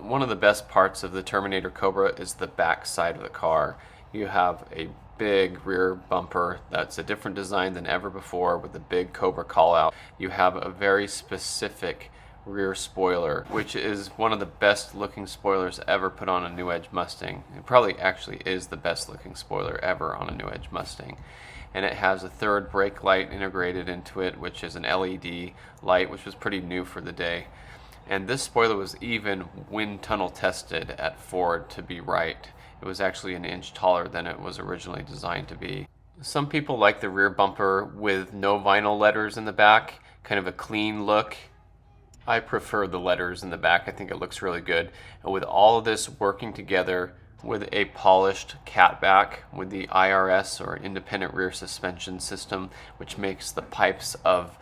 One of the best parts of the Terminator Cobra is the back side of the car. You have a big rear bumper that's a different design than ever before with the big Cobra callout. You have a very specific rear spoiler, which is one of the best looking spoilers ever put on a New Edge Mustang. It probably actually is the best looking spoiler ever on a New Edge Mustang. And it has a third brake light integrated into it, which is an LED light, which was pretty new for the day. And this spoiler was even wind tunnel tested at Ford to be right. It was actually an inch taller than it was originally designed to be. Some people like the rear bumper with no vinyl letters in the back, kind of a clean look. I prefer the letters in the back. I think it looks really good. And with all of this working together with a polished catback with the IRS or independent rear suspension system, which makes the pipes of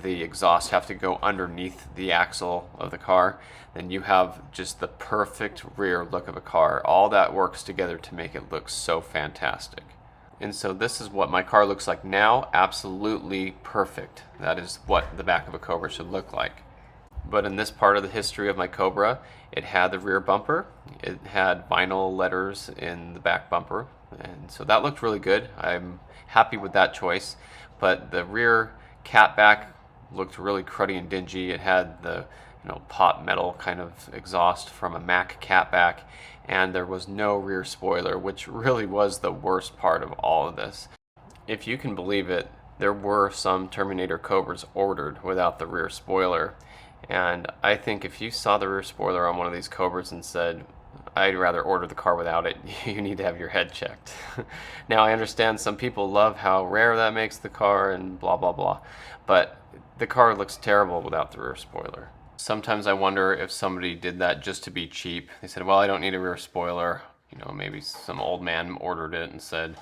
the exhaust have to go underneath the axle of the car, then you have just the perfect rear look of a car. All that works together to make it look so fantastic. And so this is what my car looks like now. Absolutely perfect. That is what the back of a Cobra should look like. But in this part of the history of my Cobra, it had the rear bumper, it had vinyl letters in the back bumper, and so that looked really good. I'm happy with that choice. But the rear catback looked really cruddy and dingy. It had the pot metal kind of exhaust from a Mack catback, and there was no rear spoiler, which really was the worst part of all of this. If you can believe it, there were some Terminator Cobras ordered without the rear spoiler. And I think if you saw the rear spoiler on one of these Cobras and said, I'd rather order the car without it, you need to have your head checked. Now, I understand some people love how rare that makes the car and blah, blah, blah. But the car looks terrible without the rear spoiler. Sometimes I wonder if somebody did that just to be cheap. They said, well, I don't need a rear spoiler. Maybe some old man ordered it and said,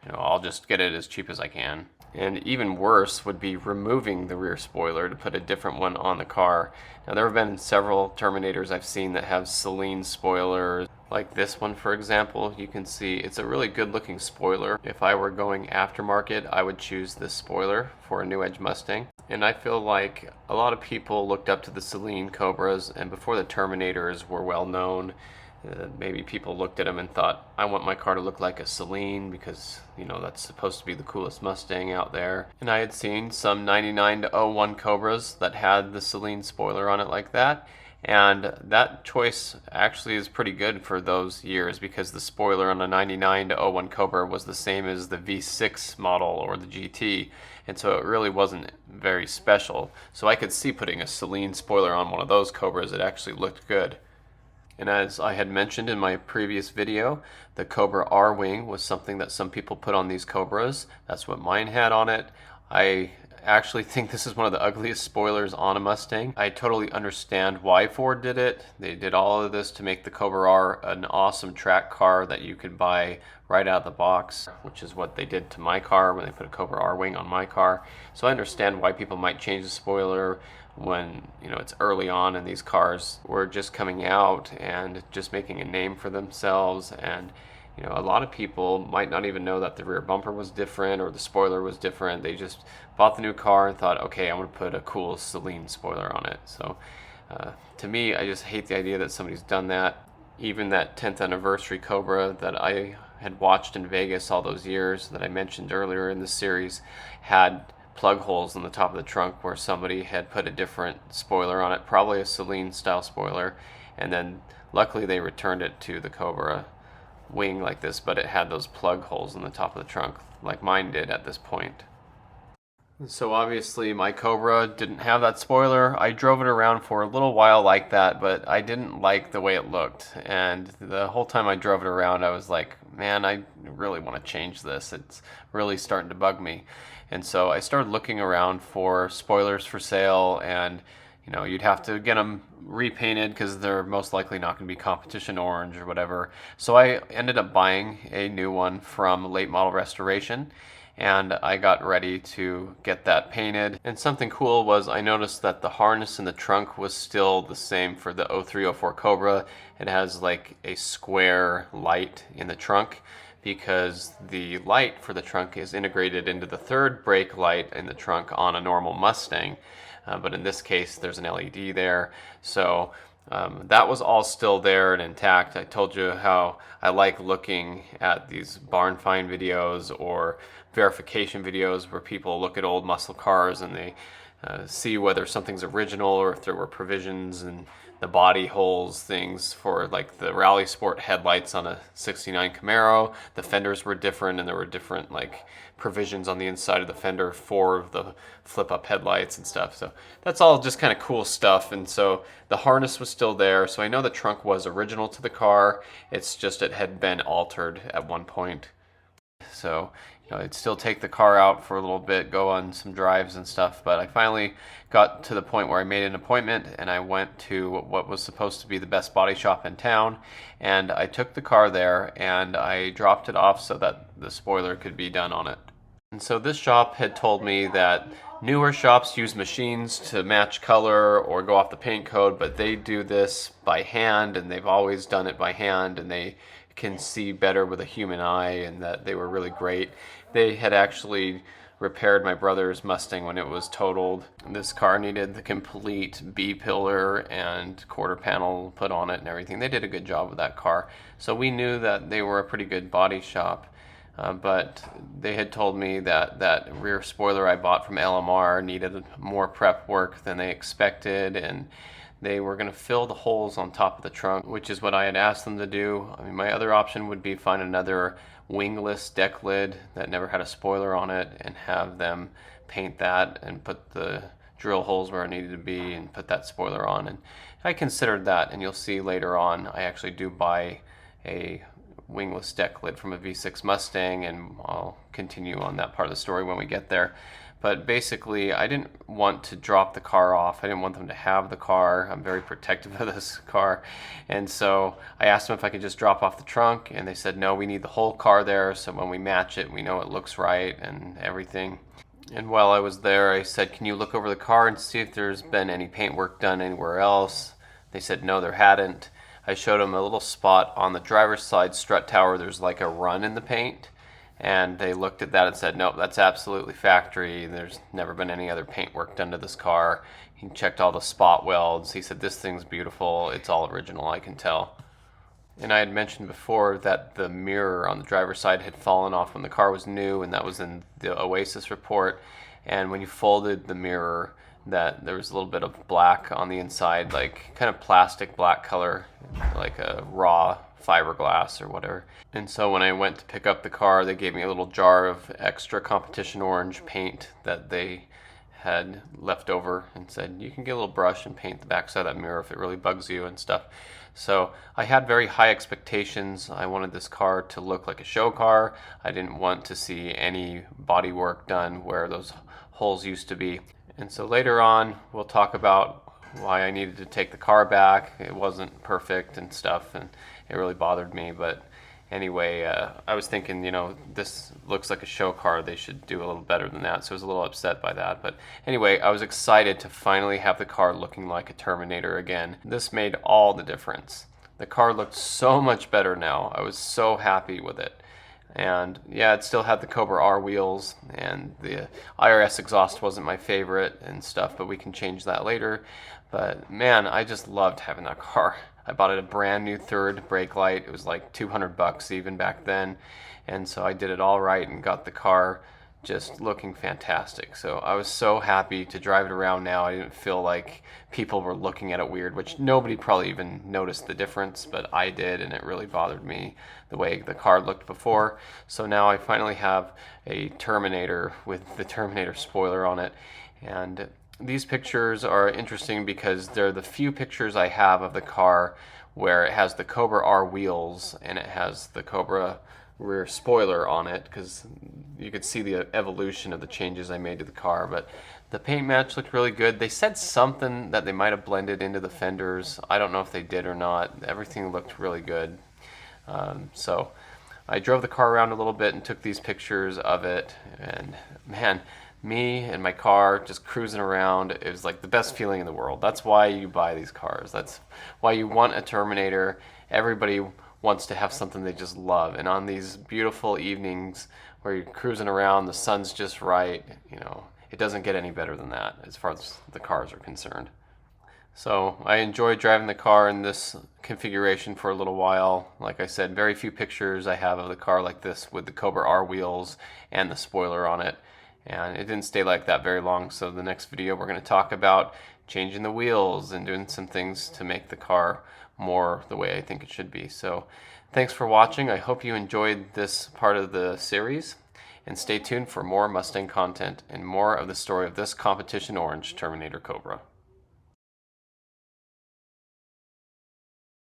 I'll just get it as cheap as I can. And even worse would be removing the rear spoiler to put a different one on the car. Now, there have been several Terminators I've seen that have Celine spoilers. Like this one, for example, you can see it's a really good looking spoiler. If I were going aftermarket, I would choose this spoiler for a New Edge Mustang. And I feel like a lot of people looked up to the Celine Cobras, and before the Terminators were well known, maybe people looked at them and thought, I want my car to look like a Celine because, that's supposed to be the coolest Mustang out there. And I had seen some 99 to 01 Cobras that had the Celine spoiler on it like that. And that choice actually is pretty good for those years because the spoiler on a 99 to 01 Cobra was the same as the V6 model or the GT. And so it really wasn't very special. So I could see putting a Celine spoiler on one of those Cobras. It actually looked good. And as I had mentioned in my previous video, the Cobra R-Wing was something that some people put on these Cobras. That's what mine had on it. I actually think this is one of the ugliest spoilers on a Mustang. I totally understand why Ford did it. They did all of this to make the Cobra R an awesome track car that you could buy right out of the box, which is what they did to my car when they put a Cobra R-Wing on my car. So I understand why people might change the spoiler when it's early on and these cars were just coming out and just making a name for themselves. And a lot of people might not even know that the rear bumper was different or the spoiler was different. They just bought the new car and thought, okay, I'm going to put a cool Celine spoiler on it. So to me, I just hate the idea that somebody's done that. Even that 10th anniversary Cobra that I had watched in Vegas all those years that I mentioned earlier in the series had plug holes in the top of the trunk where somebody had put a different spoiler on it, probably a Celine style spoiler, and then luckily they returned it to the Cobra wing like this, but it had those plug holes in the top of the trunk like mine did at this point. So obviously my Cobra didn't have that spoiler. I drove it around for a little while like that, but I didn't like the way it looked. And the whole time I drove it around, I was like, man, I really want to change this. It's really starting to bug me. And so I started looking around for spoilers for sale, and you'd have to get them repainted because they're most likely not going to be competition orange or whatever. So I ended up buying a new one from Late Model Restoration, and I got ready to get that painted. And something cool was I noticed that the harness in the trunk was still the same for the 0304 Cobra. It has like a square light in the trunk because the light for the trunk is integrated into the third brake light in the trunk on a normal Mustang. But in this case, there's an LED there. So That was all still there and intact. I told you how I like looking at these barn find videos or verification videos where people look at old muscle cars and they see whether something's original or if there were provisions and the body holes, things for like the Rally Sport headlights on a 69 Camaro. The fenders were different and there were different like provisions on the inside of the fender for the flip up headlights and stuff. So that's all just kind of cool stuff. And so the harness was still there. So I know the trunk was original to the car. It's just it had been altered at one point. So, I'd still take the car out for a little bit, go on some drives and stuff, but I finally got to the point where I made an appointment and I went to what was supposed to be the best body shop in town, and I took the car there and I dropped it off so that the spoiler could be done on it. And so this shop had told me that newer shops use machines to match color or go off the paint code, but they do this by hand, and they've always done it by hand, and they can see better with a human eye, and that they were really great. They had actually repaired my brother's Mustang when it was totaled. This car needed the complete B-pillar and quarter panel put on it and everything. They did a good job with that car. So we knew that they were a pretty good body shop. But they had told me that that rear spoiler I bought from LMR needed more prep work than they expected, and they were going to fill the holes on top of the trunk, which is what I had asked them to do. I mean, my other option would be find another wingless deck lid that never had a spoiler on it and have them paint that and put the drill holes where it needed to be and put that spoiler on. And I considered that, and you'll see later on I actually do buy a wingless deck lid from a V6 Mustang, and I'll continue on that part of the story when we get there. But basically, I didn't want to drop the car off. I didn't want them to have the car. I'm very protective of this car. And so I asked them if I could just drop off the trunk, and they said, no, we need the whole car there, so when we match it, we know it looks right and everything. And while I was there, I said, can you look over the car and see if there's been any paint work done anywhere else? They said, no, there hadn't. I showed them a little spot on the driver's side strut tower. There's like a run in the paint. And they looked at that and said, nope, that's absolutely factory. There's never been any other paint work done to this car. He checked all the spot welds. He said, this thing's beautiful. It's all original, I can tell. And I had mentioned before that the mirror on the driver's side had fallen off when the car was new, and that was in the Oasis report. And when you folded the mirror, that there was a little bit of black on the inside, like kind of plastic black color, like a raw fiberglass or whatever. And so when I went to pick up the car, they gave me a little jar of extra competition orange paint that they had left over and said, you can get a little brush and paint the backside of that mirror if it really bugs you and stuff. So I had very high expectations. I wanted this car to look like a show car. I didn't want to see any body work done where those holes used to be. And so later on, we'll talk about why I needed to take the car back. It wasn't perfect and stuff, and it really bothered me. But anyway, I was thinking, this looks like a show car. They should do a little better than that. So I was a little upset by that. But anyway, I was excited to finally have the car looking like a Terminator again. This made all the difference. The car looked so much better now. I was so happy with it. And yeah, it still had the Cobra R wheels, and the IRS exhaust wasn't my favorite and stuff, but we can change that later. But man, I just loved having that car. I bought it a brand new third brake light. It was like $200 even back then. And so I did it all right and got the car just looking fantastic. So I was so happy to drive it around now. I didn't feel like people were looking at it weird, which nobody probably even noticed the difference, but I did, and it really bothered me the way the car looked before. So now I finally have a Terminator with the Terminator spoiler on it. And these pictures are interesting because they're the few pictures I have of the car where it has the Cobra R wheels and it has the Cobra rear spoiler on it, because you could see the evolution of the changes I made to the car. But the paint match looked really good. They said something that they might have blended into the fenders. I don't know if they did or not. Everything looked really good. So I drove the car around a little bit and took these pictures of it, and man, me and my car just cruising around, it was like the best feeling in the world. That's why you buy these cars. That's why you want a Terminator. Everybody wants to have something they just love. And on these beautiful evenings where you're cruising around, the sun's just right, it doesn't get any better than that as far as the cars are concerned. So I enjoyed driving the car in this configuration for a little while. Like I said, very few pictures I have of the car like this with the Cobra R wheels and the spoiler on it. And it didn't stay like that very long. So the next video we're going to talk about changing the wheels and doing some things to make the car more the way I think it should be. So thanks for watching. I hope you enjoyed this part of the series. And stay tuned for more Mustang content and more of the story of this competition orange Terminator Cobra.